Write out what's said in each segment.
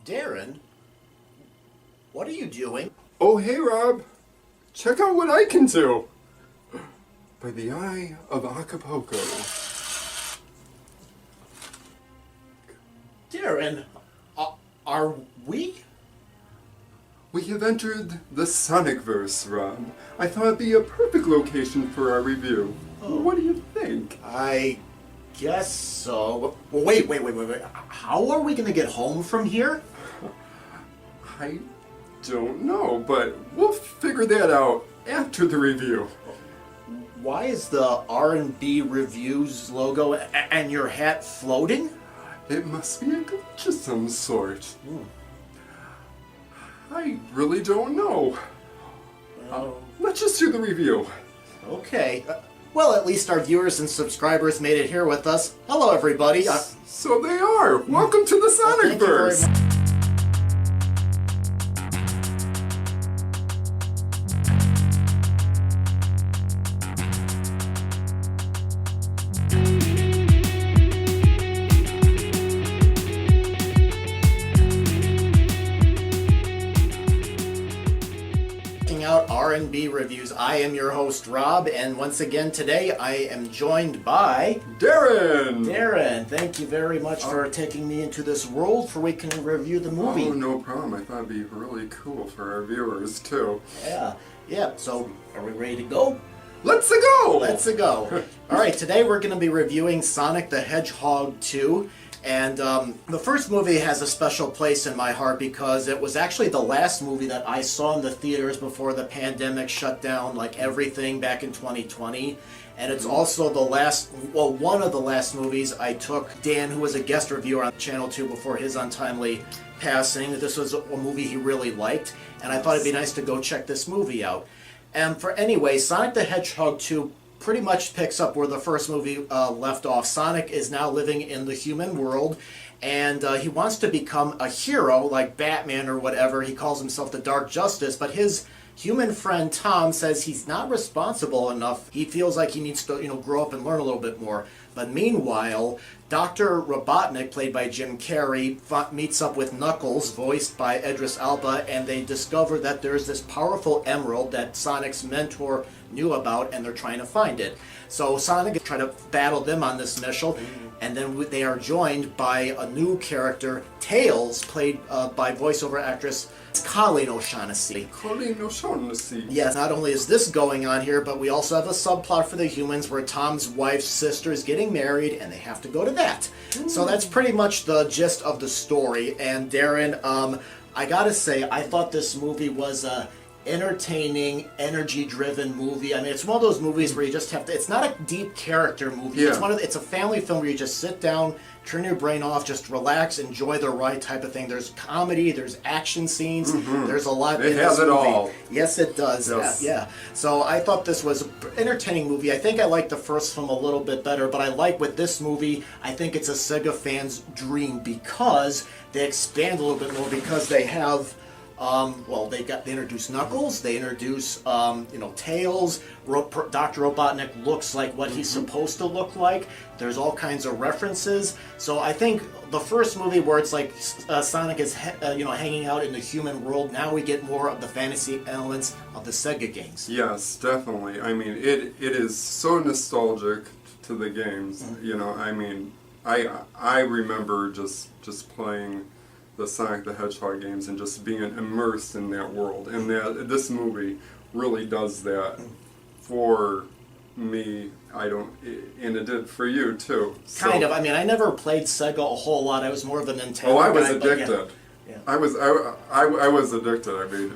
Darren, what are you doing? Oh, hey, Rob. Check out what I can do. By the eye of Acapulco. Darren, are we? We have entered the Sonicverse, Rob. I thought it'd be a perfect location for our review. Oh. What do you think? I guess so. Well, wait. How are we gonna get home from here? I don't know, but we'll figure that out after the review. Why is the R&B Reviews logo and your hat floating? It must be a glitch of some sort. I really don't know. Let's just do the review. Okay. Well, at least our viewers and subscribers made it here with us. Hello, everybody. So they are. Welcome to the Thank you very Sonicverse. much. Out R&B Reviews. I am your host, Rob, and once again today I am joined by Darren! Darren. Thank you very much for taking me into this world for we can review the movie. Oh, no problem. I thought it'd be really cool for our viewers, too. Yeah. So, are we ready to go? Let's go! Let's go. All right, today we're going to be reviewing Sonic the Hedgehog 2. And the first movie has a special place in my heart because it was actually the last movie that I saw in the theaters before the pandemic shut down like everything back in 2020. And it's also the last, well, one of the last movies I took Dan, who was a guest reviewer on Channel 2 before his untimely passing. This was a movie he really liked, and I thought it'd be nice to go check this movie out. And for anyway, Sonic the Hedgehog 2 pretty much picks up where the first movie left off. Sonic is now living in the human world, and he wants to become a hero like Batman or whatever. He calls himself the Dark Justice, but his human friend Tom says he's not responsible enough. He feels like he needs to, grow up and learn a little bit more. But meanwhile, Dr. Robotnik, played by Jim Carrey, meets up with Knuckles, voiced by Idris Elba, and they discover that there's this powerful emerald that Sonic's mentor knew about, and they're trying to find it. So Sonic is trying to battle them on this mission, and then they are joined by a new character, Tails, played by voiceover actress Colleen O'Shaughnessy. Colleen O'Shaughnessy. Yes, not only is this going on here, but we also have a subplot for the humans where Tom's wife's sister is getting married and they have to go to that. So that's pretty much the gist of the story. And Darren, I gotta say, I thought this movie was a entertaining, energy-driven movie. I mean, it's one of those movies where you just have to. It's not a deep character movie. Yeah. It's a family film where you just sit down, turn your brain off, just relax, enjoy the ride type of thing. There's comedy, there's action scenes, there's a lot. It has it all. Yes, it does. Yes. Yeah. So I thought this was an entertaining movie. I think I liked the first film a little bit better, but I like with this movie. I think it's a Sega fan's dream because they expand a little bit more because they have. They introduce Knuckles, they introduce, Tails, Dr. Robotnik looks like what he's supposed to look like, there's all kinds of references, so I think the first movie where it's like Sonic is, hanging out in the human world, now we get more of the fantasy elements of the Sega games. Yes, definitely. I mean, it is so nostalgic to the games, I remember just playing the Sonic the Hedgehog games and just being immersed in that world. And this movie really does that for me. And it did for you too. Kind of. I mean, I never played Sega a whole lot. I was more of a Nintendo Oh, I was guy, addicted. Yeah. I was addicted. I mean,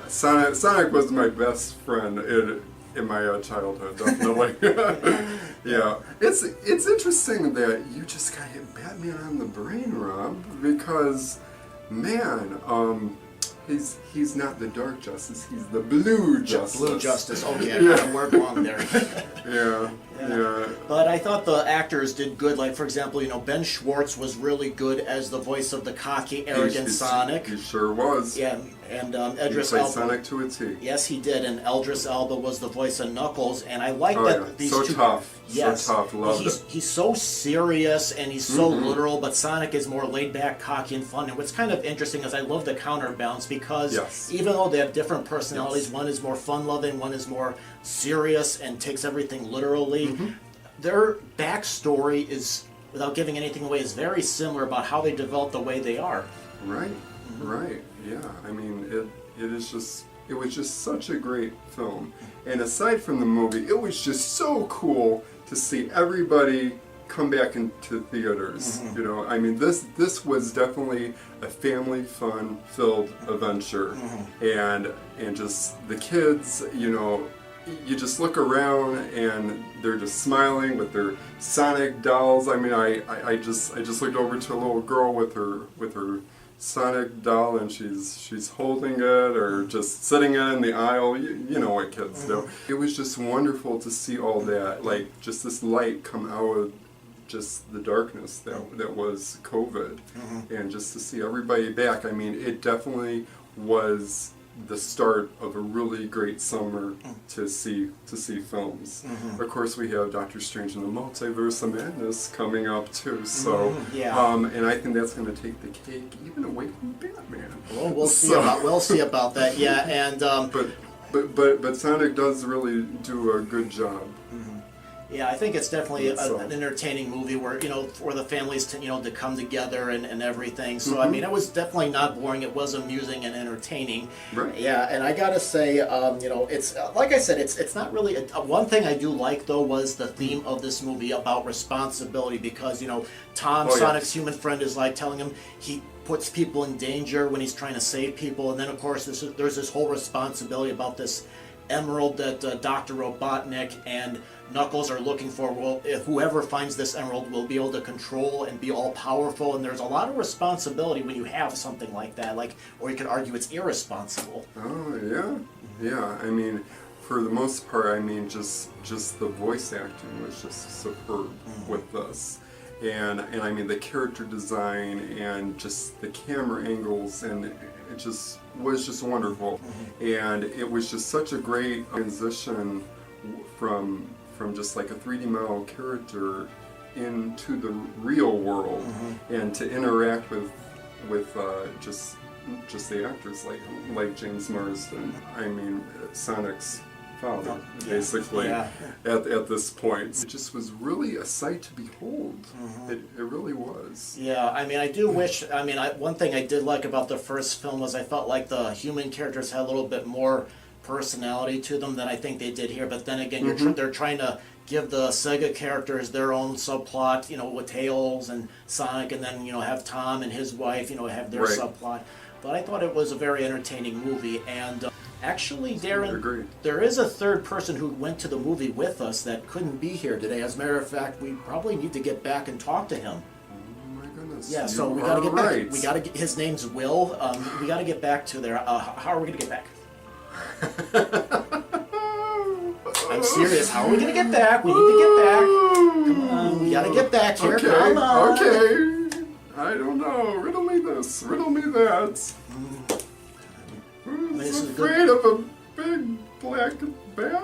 Sonic was my best friend in my childhood, definitely. Yeah, it's interesting that you just got hit Batman on the brain, Rob, because man, he's not the Dark Justice, he's the Blue Justice. Blue Justice. Okay, I got a word wrong there. Yeah. Yeah. But I thought the actors did good. Like, for example, Ben Schwartz was really good as the voice of the cocky, arrogant Sonic. He sure was. Yeah, and Idris He played Elba. Sonic to a T. Yes, he did, and Idris Elba was the voice of Knuckles, and I like that these so two. Tough. Yes, so tough. Loved it. He's so serious and he's so literal, but Sonic is more laid back, cocky, and fun. And what's kind of interesting is I love the counterbalance because even though they have different personalities, one is more fun-loving, one is more serious and takes everything literally. Their backstory is, without giving anything away, is very similar about how they developed the way they are. Right, right, yeah. I mean, it was just such a great film. And aside from the movie, it was just so cool to see everybody come back into theaters. I mean, this was definitely a family fun-filled adventure, and just the kids, you just look around and they're just smiling with their Sonic dolls. I mean, I just looked over to a little girl with her Sonic doll, and she's holding it or just sitting in the aisle. You know what kids do. It was just wonderful to see all that, like just this light come out of just the darkness that was COVID, and just to see everybody back. I mean, it definitely was the start of a really great summer to see films. Of course, we have Doctor Strange in the Multiverse of Madness coming up too. So, and I think that's going to take the cake even away from Batman. Well, we'll see about that. Yeah, and but Sonic does really do a good job. Yeah, I think it's definitely an entertaining movie where, for the families to come together and everything. So, I mean, it was definitely not boring. It was amusing and entertaining. Right. Yeah, and I gotta say, it's, like I said, it's not really, one thing I do like, though, was the theme of this movie about responsibility because, Tom, Sonic's human friend, is like telling him he puts people in danger when he's trying to save people. And then, of course, there's this whole responsibility about this emerald that Dr. Robotnik and Knuckles are looking for. Well, if whoever finds this emerald will be able to control and be all powerful, and there's a lot of responsibility when you have something like that, or you could argue it's irresponsible. Oh yeah. I mean, for the most part, I mean, just the voice acting was just superb with this, and I mean the character design and just the camera angles, and it just was just wonderful, and it was just such a great transition from just like a 3D model character into the real world, and to interact with just the actors like James Marsden. I mean, Sonic's father, basically, at this point. It just was really a sight to behold. It really was. Yeah, I mean, I do wish, one thing I did like about the first film was I felt like the human characters had a little bit more personality to them than I think they did here. But then again, they're trying to give the Sega characters their own subplot, with Tails and Sonic, and then, have Tom and his wife, have their subplot. But I thought it was a very entertaining movie, and actually, Darren, there is a third person who went to the movie with us that couldn't be here today. As a matter of fact, we probably need to get back and talk to him. Oh my goodness. Yeah, so we gotta get back. We gotta get, his name's Will. We gotta get back to there. How are we gonna get back? I'm serious. How are we gonna get back? We need to get back. Come on, we gotta get back here. Come on. Okay. I don't know. Riddle me this. Riddle me that. Who's afraid of a big black bat?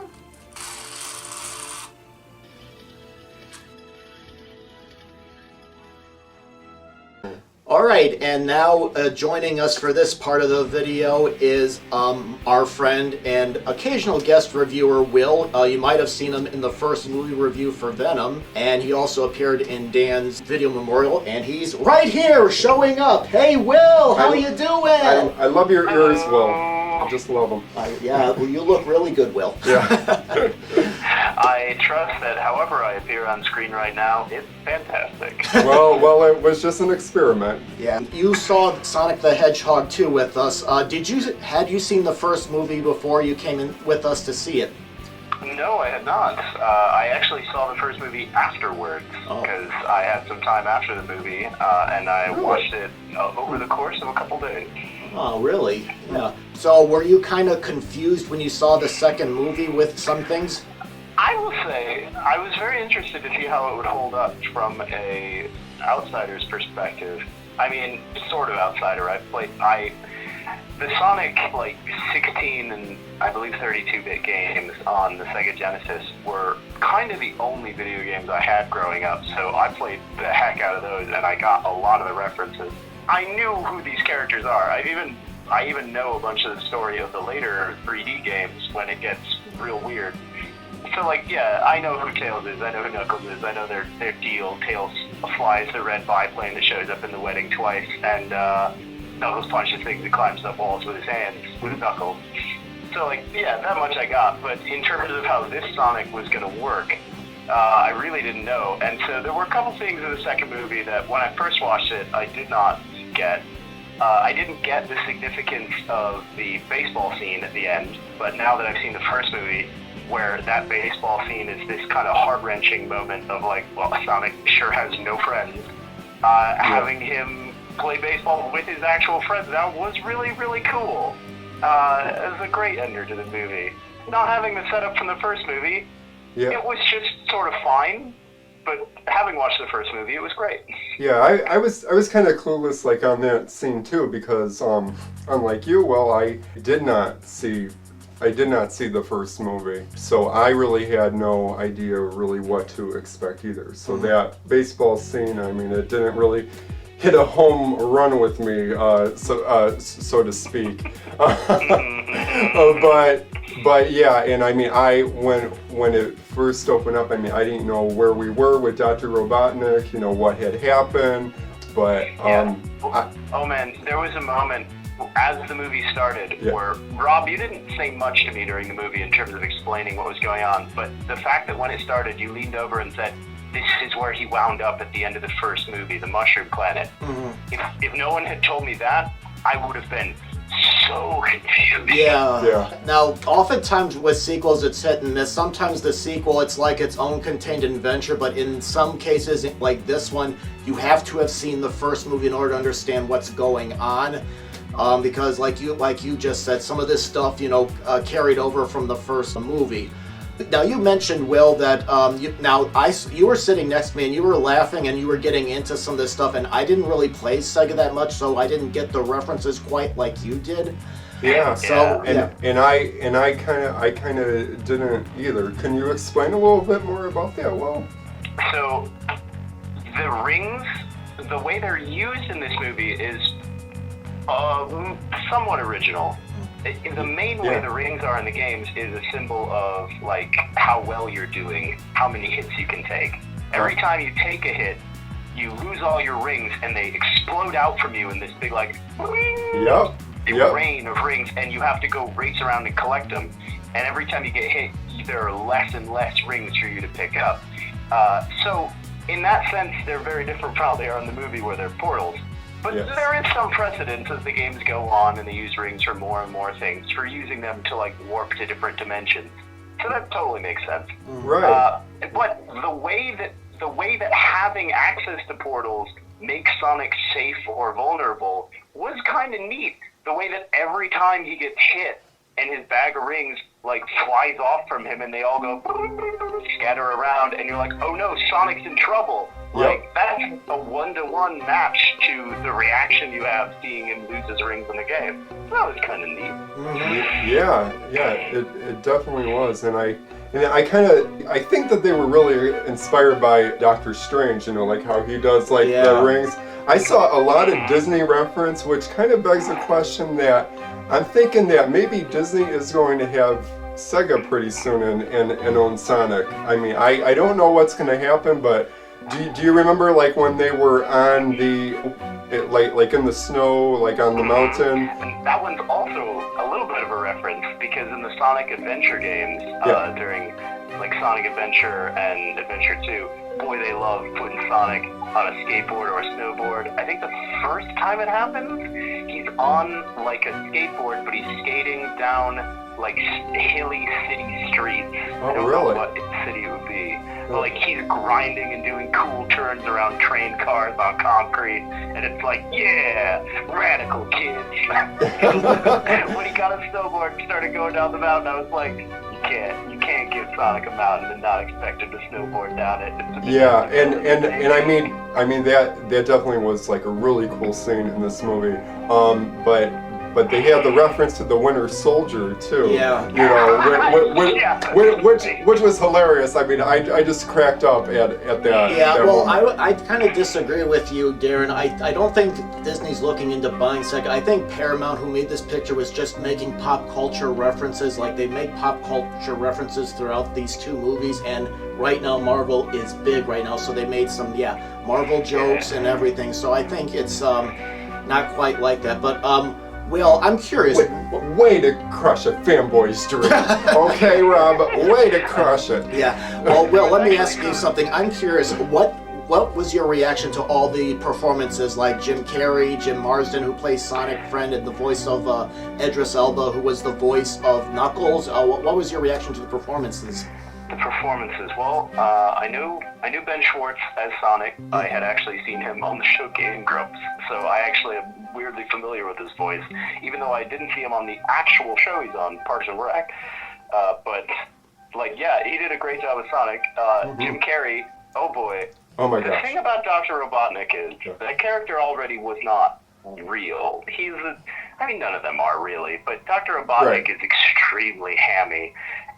Alright, and now joining us for this part of the video is our friend and occasional guest reviewer, Will. You might have seen him in the first movie review for Venom, and he also appeared in Dan's video memorial, and he's right here showing up. Hey, Will, how you doing? I love your ears, Will. I just love them. Yeah, well, you look really good, Will. Yeah. I trust that however I appear on screen right now, it's fantastic. Well, it was just an experiment. Yeah. You saw Sonic the Hedgehog 2 with us. Had you seen the first movie before you came in with us to see it? No, I had not. I actually saw the first movie afterwards, because I had some time after the movie, and I watched it over the course of a couple days. Oh, really? Yeah. So were you kind of confused when you saw the second movie with some things? I will say, I was very interested to see how it would hold up from a outsider's perspective. I mean, sort of outsider. The Sonic, 16 and I believe 32-bit games on the Sega Genesis were kind of the only video games I had growing up, so I played the heck out of those, and I got a lot of the references. I knew who these characters are. I even know a bunch of the story of the later 3D games when it gets real weird. So, yeah, I know who Tails is, I know who Knuckles is, I know their deal. Tails flies the red biplane that shows up in The Wedding twice, and Knuckles punches things and climbs up walls with his hands, with his knuckles. So, yeah, that much I got. But in terms of how this Sonic was going to work, I really didn't know. And so there were a couple things in the second movie that when I first watched it, I did not get. I didn't get the significance of the baseball scene at the end, but now that I've seen the first movie, where that baseball scene is this kind of heart-wrenching moment of Sonic sure has no friends. Having him play baseball with his actual friends, that was really, really cool. It was a great ender to the movie. Not having the setup from the first movie, it was just sort of fine, but having watched the first movie, it was great. Yeah, I was kind of clueless on that scene too, because unlike you, I did not see the first movie, so I really had no idea really what to expect either. So that baseball scene, I mean, it didn't really hit a home run with me, so to speak. But yeah, and I mean, when it first opened up, I mean, I didn't know where we were with Dr. Robotnik, what had happened, but oh man, there was a moment as the movie started where, Rob, you didn't say much to me during the movie in terms of explaining what was going on, but the fact that when it started, you leaned over and said, this is where he wound up at the end of the first movie, the Mushroom Planet. Mm-hmm. If no one had told me that, I would have been so confused. Yeah. Now, oftentimes with sequels, it's hit and miss. Sometimes the sequel, it's like its own contained adventure, but in some cases, like this one, you have to have seen the first movie in order to understand what's going on. Because like you just said, some of this stuff, carried over from the first movie. Now, you mentioned, Will, that you were sitting next to me and you were laughing and you were getting into some of this stuff, and I didn't really play Sega that much, so I didn't get the references quite like you did. Yeah. So and I kind of didn't either. Can you explain a little bit more about that, Will? So the rings, the way they're used in this movie is somewhat original. The main way the rings are in the games is a symbol of how well you're doing, how many hits you can take. Every time you take a hit, you lose all your rings and they explode out from you in this big rain of rings, and you have to go race around and collect them. And every time you get hit, there are less and less rings for you to pick up. So in that sense, they're very different from how they are in the movie where they're portals. But there is some precedence as the games go on and they use rings for more and more things, for using them to warp to different dimensions. So that totally makes sense. Right. But the way that having access to portals makes Sonic safe or vulnerable was kind of neat. The way that every time he gets hit and his bag of rings flies off from him and they all go scatter around, and you're like, oh no, Sonic's in trouble. That's a 1-to-1 match to the reaction you have seeing him lose his rings in the game. That was kind of neat. Mm-hmm. Yeah, it definitely was, and I think that they were really inspired by Doctor Strange, how he does the rings. I saw a lot of Disney reference, which kind of begs the question that I'm thinking that maybe Disney is going to have Sega pretty soon and own Sonic. I mean, I don't know what's going to happen, but do you remember when they were on the in the snow, on the mountain? And that one's also a little bit of a reference, because in the Sonic Adventure games, during Sonic Adventure and Adventure 2, boy, they love putting Sonic on a skateboard or a snowboard. I think the first time it happens, he's on a skateboard, but he's skating down hilly city streets. Oh, I don't really? know what city it would be. But he's grinding and doing cool turns around train cars on concrete, and it's radical kids. When he got a snowboard and started going down the mountain, I was like, you can't give Sonic a mountain and not expect him to snowboard down it. Yeah, and I mean that definitely was like a really cool scene in this movie. But they had the reference to the Winter Soldier too. Yeah. You know, which was hilarious. I mean, I just cracked up at that. Yeah, that well, moment. I kind of disagree with you, Darren. I don't think Disney's looking into buying Sega. I think Paramount, who made this picture, was just making pop culture references. Like, they make pop culture references throughout these two movies, and right now Marvel is big right now, so they made some, Marvel jokes and everything. So I think it's not quite like that. But, Will, I'm curious. Way to crush a fanboy's dream. Okay, Rob, way to crush it. Yeah. Well, Will, let me ask you something. I'm curious. What was your reaction to all the performances, like Jim Carrey, Jim Marsden, who plays Sonic Friend, and the voice of Idris Elba, who was the voice of Knuckles? What was your reaction to the performances? The performances. Well, I knew Ben Schwartz as Sonic. I had actually seen him on the show Game Grumps, so I actually am weirdly familiar with his voice, even though I didn't see him on the actual show he's on, Parks and Rec. But he did a great job as Sonic. Jim Carrey, oh boy. Oh my The gosh. thing about Dr. Robotnik is that character already was not real. None of them are really, but Dr. Robotnik is extremely hammy,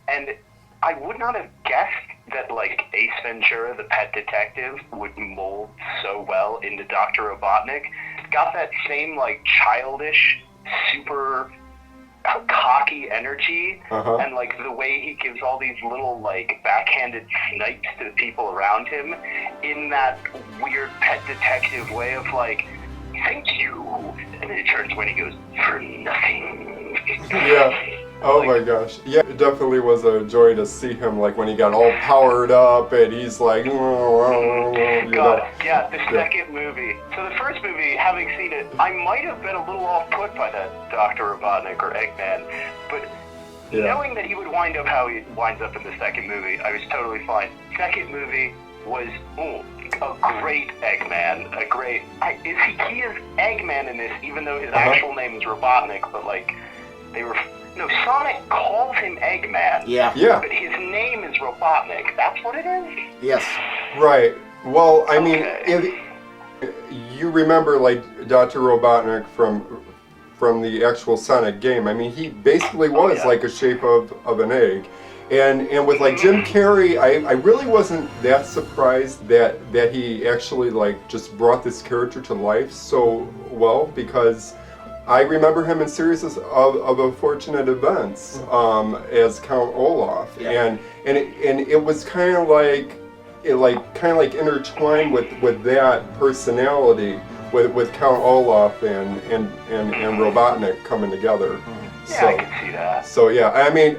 and I would not have guessed that, like, Ace Ventura, the pet detective, would mold so well into Dr. Robotnik. It's got that same, like, childish, super cocky energy, and, like, the way he gives all these little, like, backhanded snipes to the people around him in that weird pet detective way of, like, thank you. And then it turns when he goes, for nothing. Yeah. Oh my gosh. Yeah, it definitely was a joy to see him, like, when he got all powered up and he's like, you know. The second movie. So the first movie, having seen it, I might have been a little off-put by that Dr. Robotnik or Eggman, but knowing that he would wind up how he winds up in the second movie, I was totally fine. Second movie was a great Eggman. He is Eggman in this, even though his actual name is Robotnik, but, like, Sonic calls him Eggman. Yeah. But his name is Robotnik. That's what it is? Yes. Right. Well, I mean, you remember, like, Dr. Robotnik from the actual Sonic game. I mean, he basically was like a shape of an egg. And with, like, Jim Carrey, I really wasn't that surprised that he actually, like, just brought this character to life so well, because I remember him in series of unfortunate events as Count Olaf, and it was kind of like intertwined with that personality with Count Olaf and Robotnik coming together. I can see that. So yeah, I mean,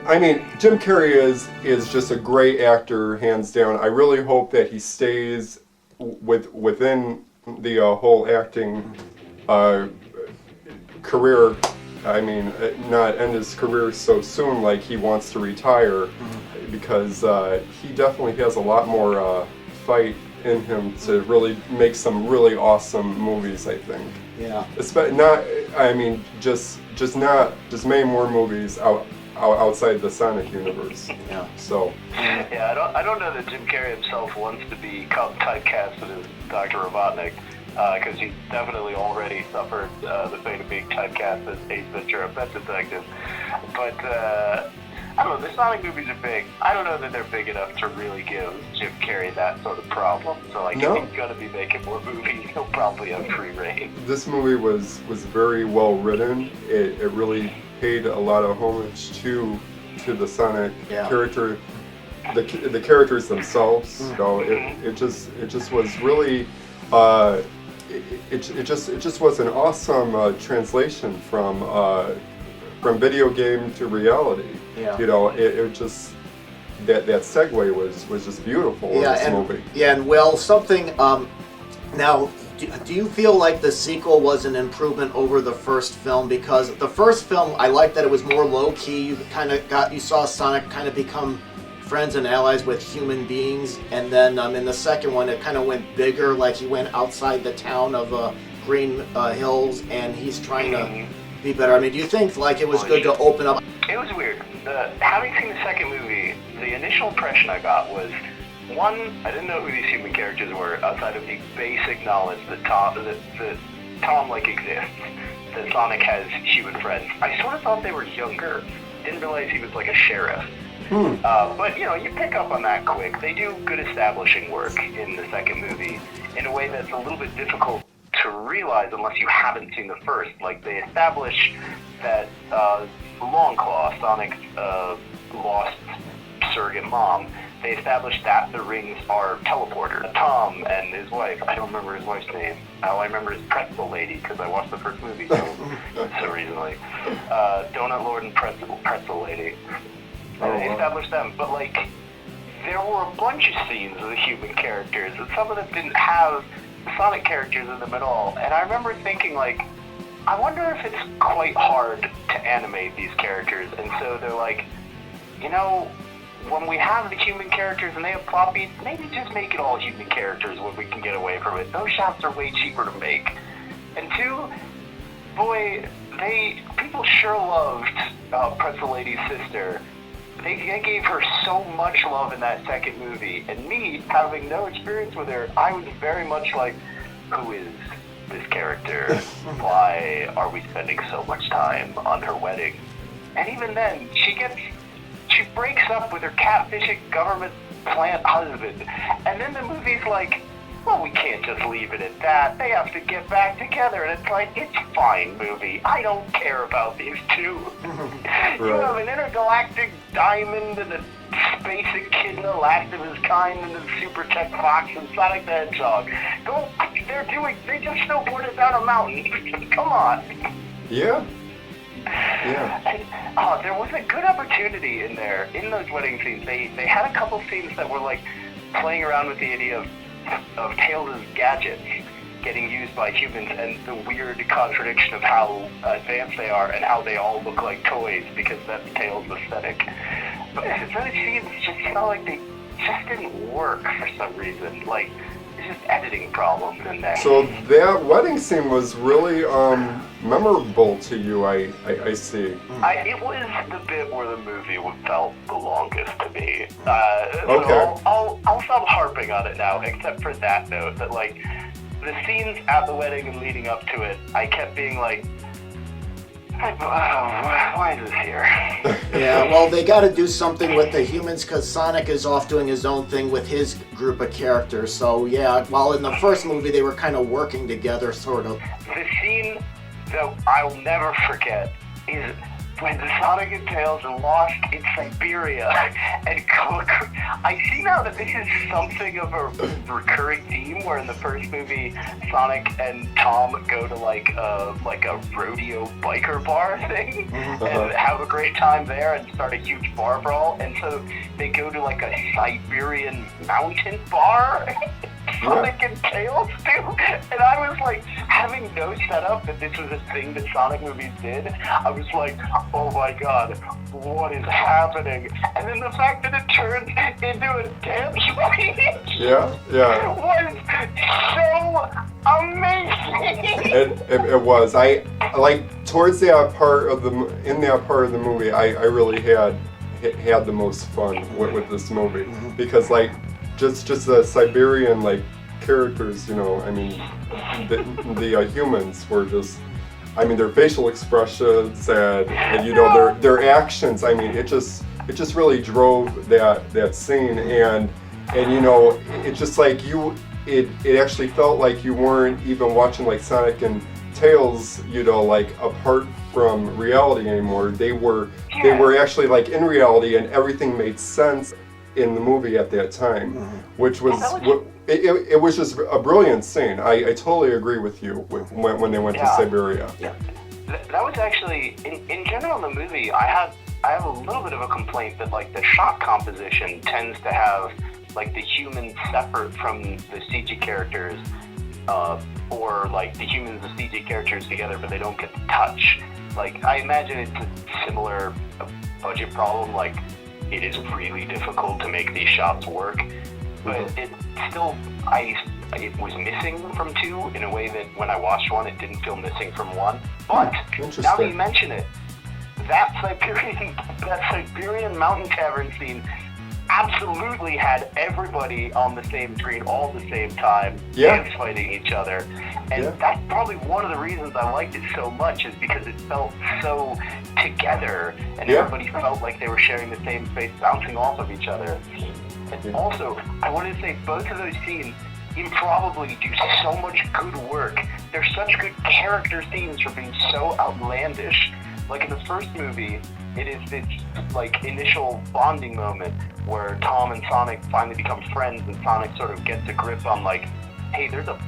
Jim Carrey is just a great actor, hands down. I really hope that he stays within the whole acting career. I mean, not end his career so soon, like he wants to retire, because he definitely has a lot more fight in him to really make some really awesome movies, I think. Yeah. Just many more movies outside the Sonic universe. Yeah. So. Yeah, I don't know that Jim Carrey himself wants to become typecasted as Dr. Robotnik, because he's definitely already suffered the fate of being typecast as Ace Ventura, Pet Detective. But I don't know, the Sonic movies are big. I don't know that they're big enough to really give Jim Carrey that sort of problem. So, like, if he's going to be making more movies, he'll probably have free reign. This movie was very well written. It really paid a lot of homage to the Sonic character, the characters themselves. You know, it just was really it just was an awesome translation from video game to reality. Yeah. You know, it just that segue was just beautiful in this movie. Yeah, and well, something. Now, do you feel like the sequel was an improvement over the first film? Because the first film, I liked that it was more low key. You saw Sonic kind of become friends and allies with human beings, and then in the second one, it kind of went bigger. Like, he went outside the town of Green Hills, and he's trying to be better. I mean, do you think, like, it was good to open up? It was weird. Having seen the second movie, the initial impression I got was, one, I didn't know who these human characters were outside of the basic knowledge that Tom like exists, that Sonic has human friends. I sort of thought they were younger. Didn't realize he was like a sheriff. But you pick up on that quick. They do good establishing work in the second movie in a way that's a little bit difficult to realize unless you haven't seen the first. Like, they establish that Longclaw, Sonic's lost surrogate mom, they established that the rings are teleporters. Tom and his wife, I don't remember his wife's name. All I remember is Pretzel Lady, because I watched the first movie so recently. Donut Lord and Pretzel Lady. They established them, but like, there were a bunch of scenes of the human characters, and some of them didn't have Sonic characters in them at all. And I remember thinking, like, I wonder if it's quite hard to animate these characters, and so they're like, when we have the human characters and they have plot beats, maybe just make it all human characters when we can get away from it. Those shots are way cheaper to make. And two, boy, people sure loved Pretzel Lady's sister. They gave her so much love in that second movie. And me, having no experience with her, I was very much like, who is this character? Why are we spending so much time on her wedding? And even then, she breaks up with her catfishing government plant husband. And then the movie's like, well, we can't just leave it at that. They have to get back together. And it's like, it's fine, movie. I don't care about these two. You have an intergalactic diamond and a space echidna, last of his kind, and a super tech fox and Sonic the Hedgehog. They just snowboarded down a mountain. Come on. Yeah. And there was a good opportunity in there, in those wedding scenes. They had a couple scenes that were like playing around with the idea of Tails' gadgets getting used by humans and the weird contradiction of how advanced they are and how they all look like toys because that's Tails' aesthetic. But those scenes just felt like they just didn't work for some reason. Like, it's just editing problems in there. So that wedding scene was really memorable to you, I see. It was the bit where the movie felt the longest to me. Okay. So I'll stop harping on it now, except for that note, that like, the scenes at the wedding and leading up to it, I kept being like, why is this here? Yeah, well, they got to do something with the humans because Sonic is off doing his own thing with his group of characters. So, yeah, while in the first movie they were kind of working together, sort of. The scene that I'll never forget is when Sonic and Tails are lost in Siberia. And I see now that this is something of a recurring theme, where in the first movie, Sonic and Tom go to like a rodeo biker bar thing and have a great time there and start a huge bar brawl. And so they go to like a Siberian mountain bar. Sonic and Tails do, and I was like, having no setup that this was a thing that Sonic movies did, I was like, oh my god, what is happening? And then the fact that it turns into a dance was so amazing. It was. I like towards that part of the movie, I really had the most fun with this movie because like. Just the Siberian like characters, I mean, the humans were just, I mean, their facial expressions and their actions. I mean, it just really drove that scene, and it just like it actually felt like you weren't even watching like Sonic and Tails, like apart from reality anymore. They were actually like in reality, and everything made sense in the movie at that time, which was it was just a brilliant scene. I totally agree with you when they went to Siberia. Yeah, that was actually in general in the movie. I have a little bit of a complaint that like the shot composition tends to have like the humans separate from the CG characters, or like the humans and CG characters together, but they don't get to touch. Like, I imagine it's a similar budget problem. Like, it is really difficult to make these shots work, but it still, it was missing from 2 in a way that when I watched 1, it didn't feel missing from 1. But now that you mention it, that Siberian mountain cavern scene absolutely had everybody on the same screen all the same time, dance fighting each other. And that's probably one of the reasons I liked it so much, is because it felt so together, and everybody felt like they were sharing the same space, bouncing off of each other. And also, I wanted to say, both of those scenes improbably do so much good work. They're such good character scenes for being so outlandish. Like in the first movie, it is this like initial bonding moment where Tom and Sonic finally become friends, and Sonic sort of gets a grip on like, hey, there's a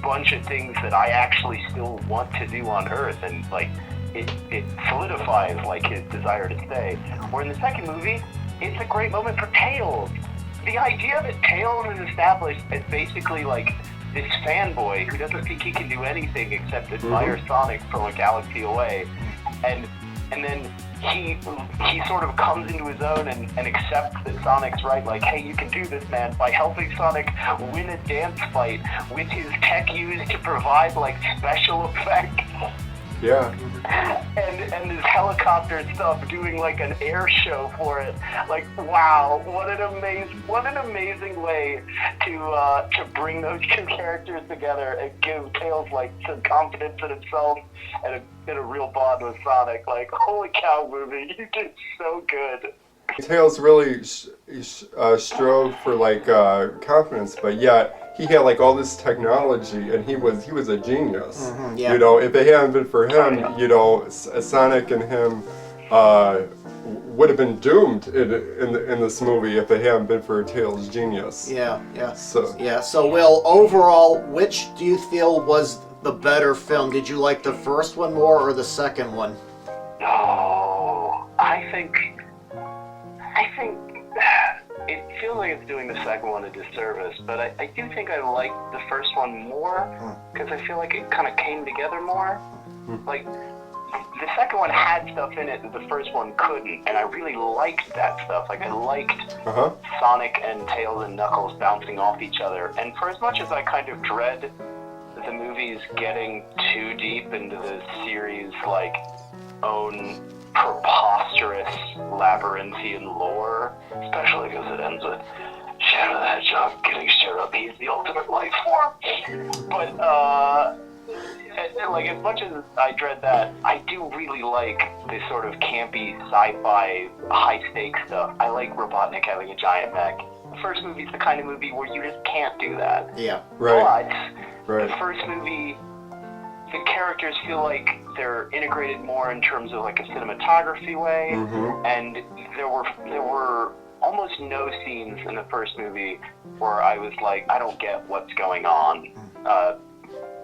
bunch of things that I actually still want to do on Earth, and like it solidifies like his desire to stay. Where in the second movie, it's a great moment for Tails. The idea that Tails is established as basically like this fanboy who doesn't think he can do anything except admire Sonic from a galaxy away, and then he sort of comes into his own and accepts that Sonic's right, like, hey, you can do this, man, by helping Sonic win a dance fight with his tech used to provide like special effects. Yeah. And his helicopter stuff, doing like an air show for it. Like, wow, what an amazing way to bring those two characters together and give Tails like some confidence in himself and a real bond with Sonic. Like, holy cow, movie, you did so good. Tails really strove for like confidence, but yet he had like all this technology, and he was a genius. You know, if it hadn't been for him, you know, Sonic and him would have been doomed in this movie if it hadn't been for Tails' genius. So Will, overall, which do you feel was the better film? Did you like the first one more or the second one? Oh, I think it feels like it's doing the second one a disservice, but I do think I liked the first one more, because I feel like it kind of came together more. Like, the second one had stuff in it that the first one couldn't, and I really liked that stuff. Like, I liked Sonic and Tails and Knuckles bouncing off each other, and for as much as I kind of dread the movies getting too deep into the series' like own preposterous labyrinthian lore, especially because it ends with Shadow the Hedgehog getting stirred up. He's the ultimate life form. But like, as much as I dread that, I do really like this sort of campy sci-fi high stakes stuff. I like Robotnik having a giant mech. The first movie's the kind of movie where you just can't do that. But the first movie, the characters feel like they're integrated more in terms of like a cinematography way, and there were almost no scenes in the first movie where I was like, I don't get what's going on.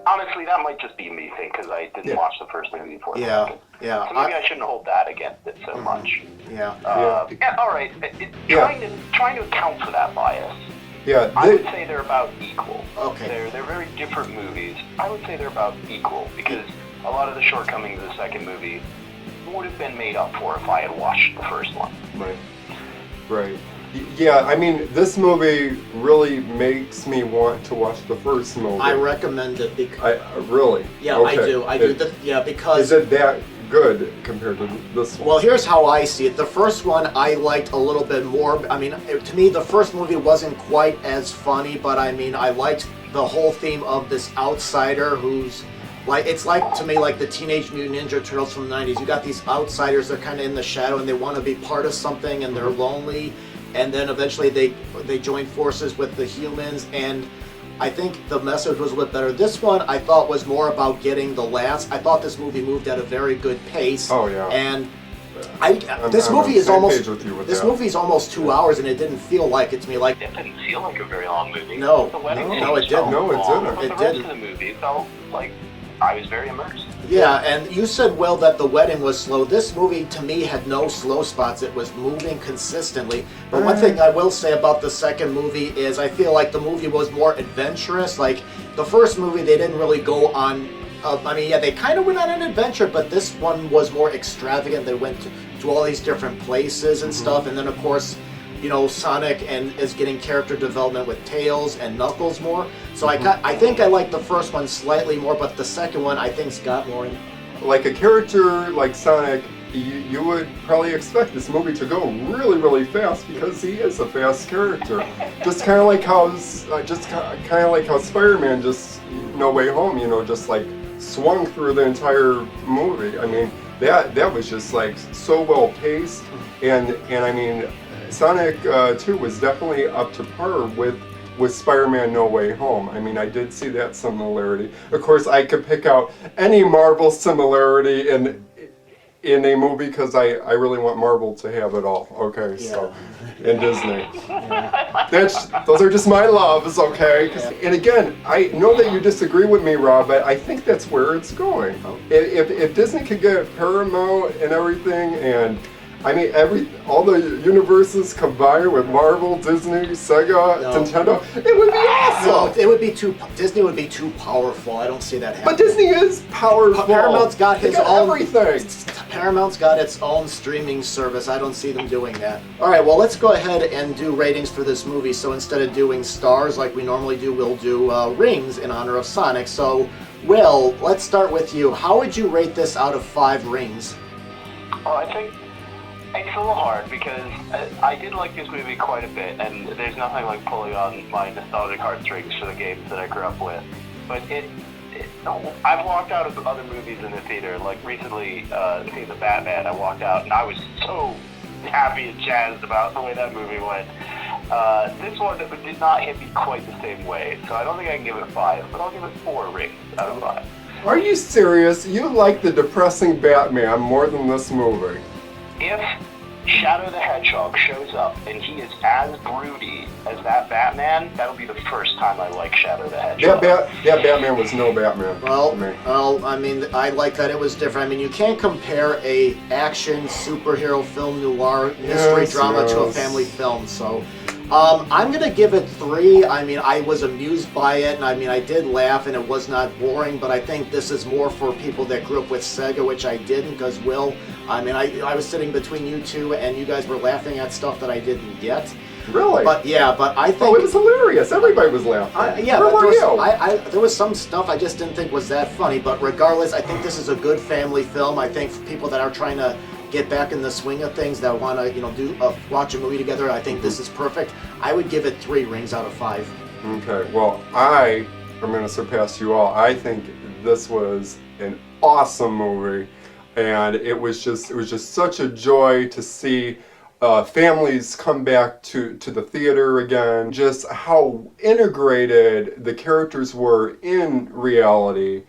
Honestly, that might just be me thing, because I didn't watch the first movie before the second. So maybe I shouldn't hold that against it so much. All right. Trying to account for that bias. I would say they're about equal. They're very different movies. I would say they're about equal, because a lot of the shortcomings of the second movie would have been made up for if I had watched the first one. Right. Yeah, I mean, this movie really makes me want to watch the first movie. I recommend it because... really? Yeah, okay. I do. Because... Is it that good compared to this one? Well, here's how I see it. The first one I liked a little bit more. I mean, to me, the first movie wasn't quite as funny, but I mean, I liked the whole theme of this outsider who's... like, it's like, to me, like the Teenage Mutant Ninja Turtles from the 90s. You got these outsiders that are kind of in the shadow, and they want to be part of something, and they're lonely. And then eventually they join forces with the humans, and I think the message was a little bit better. This one I thought was more about getting the laughs. I thought this movie moved at a very good pace. And this movie is almost 2 hours, and it didn't feel like it to me. Like, it didn't feel like a very long movie. No, the wedding it didn't. No, it didn't. But the rest of the movie felt like I was very immersed. Yeah, and you said, Will, that the wedding was slow. This movie, to me, had no slow spots. It was moving consistently. But one thing I will say about the second movie is I feel like the movie was more adventurous. Like, the first movie, they didn't really go on... they kind of went on an adventure, but this one was more extravagant. They went to all these different places and stuff. And then, of course, you know, Sonic is getting character development with Tails and Knuckles more. So I think I like the first one slightly more, but the second one I think's got more in. Like a character like Sonic you would probably expect this movie to go really, really fast because he is a fast character. Just kind of like how Spider-Man just No Way Home, you know, just like swung through the entire movie. I mean, that was just like so well paced, and I mean, Sonic 2 was definitely up to par with Spider-Man No Way Home. I mean, I did see that similarity. Of course, I could pick out any Marvel similarity in a movie because I really want Marvel to have it all. Okay, yeah. So and Disney. Yeah. Those are just my loves, okay? Yeah. And again, I know that you disagree with me, Rob, but I think that's where it's going. Oh. If Disney could get Paramount and everything, and I mean all the universes combined with Marvel, Disney, Sega, Nintendo, it would be awesome. No, it would be Disney would be too powerful. I don't see that happening. But Disney is powerful. Paramount's got his own everything. Paramount's got its own streaming service. I don't see them doing that. All right, well, let's go ahead and do ratings for this movie. So instead of doing stars like we normally do, we'll do rings in honor of Sonic. So, Will, let's start with you. How would you rate this out of 5 rings? Well, I think it's a little hard because I did like this movie quite a bit, and there's nothing like pulling on my nostalgic heartstrings for the games that I grew up with. But I've walked out of other movies in the theater, like recently seeing The Batman. I walked out and I was so happy and jazzed about the way that movie went. This one did not hit me quite the same way, so I don't think I can give it 5, but I'll give it 4 rings out of 5. Are you serious? You like the depressing Batman more than this movie? If Shadow the Hedgehog shows up and he is as broody as that Batman, that'll be the first time I like Shadow the Hedgehog. That Batman was no Batman. Well, I mean, I like that it was different. I mean, you can't compare a action superhero film noir mystery drama to a family film, so I'm gonna give it 3. I mean, I was amused by it, and I mean, I did laugh, and it was not boring. But I think this is more for people that grew up with Sega, which I didn't. Because Will, I mean, I was sitting between you two, and you guys were laughing at stuff that I didn't get. Really? But yeah, but I think it was hilarious. Everybody was laughing. Yeah, where were you? There was some stuff I just didn't think was that funny. But regardless, I think this is a good family film. I think for people that are trying to get back in the swing of things, that want to watch a movie together, I think this is perfect. I would give it 3 rings out of 5. Okay, well, I'm going to surpass you all. I think this was an awesome movie, and it was just such a joy to see families come back to the theater again. Just how integrated the characters were in reality.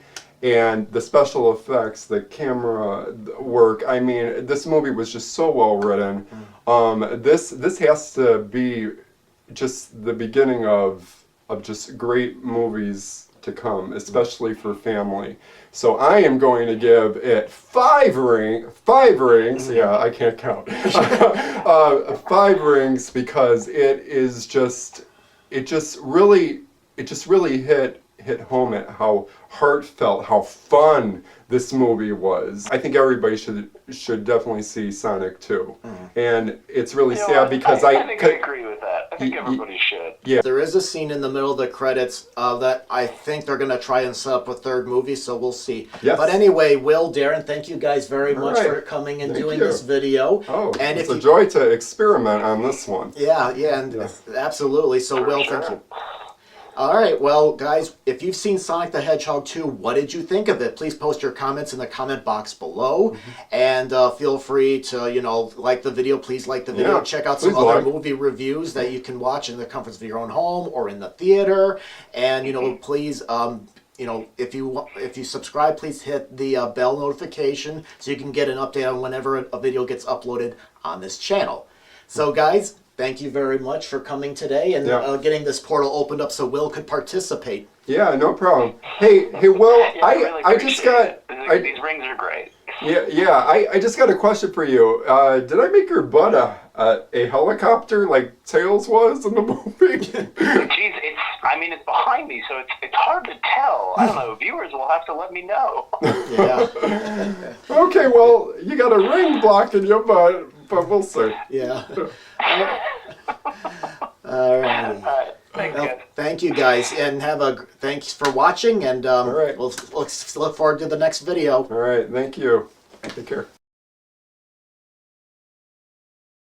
And the special effects, the camera work, I mean, this movie was just so well written. This has to be just the beginning of just great movies to come, especially for family. So I am going to give it 5 rings. Yeah, I can't count. 5 rings because it just really hit home at how heartfelt, how fun this movie was. I think everybody should definitely see Sonic 2. And it's really sad because I think I agree with that. I think everybody should. Yeah. There is a scene in the middle of the credits that I think they're going to try and set up a 3rd movie, so we'll see. Yes. But anyway, Will, Darren, thank you guys very much for coming and doing this video. Oh, and it's a joy to experiment on this one. Yeah, and absolutely. So, Will, thank you. All right, well, guys, if you've seen Sonic the Hedgehog 2, what did you think of it? Please post your comments in the comment box below, and feel free to, like the video. Please like the video. Check out some other movie reviews that you can watch in the comforts of your own home or in the theater. And please, if you subscribe, please hit the bell notification so you can get an update on whenever a video gets uploaded on this channel. So, guys, thank you very much for coming today and getting this portal opened up so Will could participate. Yeah, no problem. Hey, Will, I just got... These rings are great. Yeah, I just got a question for you. Did I make your butt a helicopter like Tails was in the movie? Jeez, it's behind me, so it's hard to tell. I don't know. Viewers will have to let me know. Yeah. Okay, well, you got a ring blocking your butt, but we'll see. Yeah. All right. Thank you guys, and thanks for watching, and we'll look forward to the next video. All right, thank you. Take care.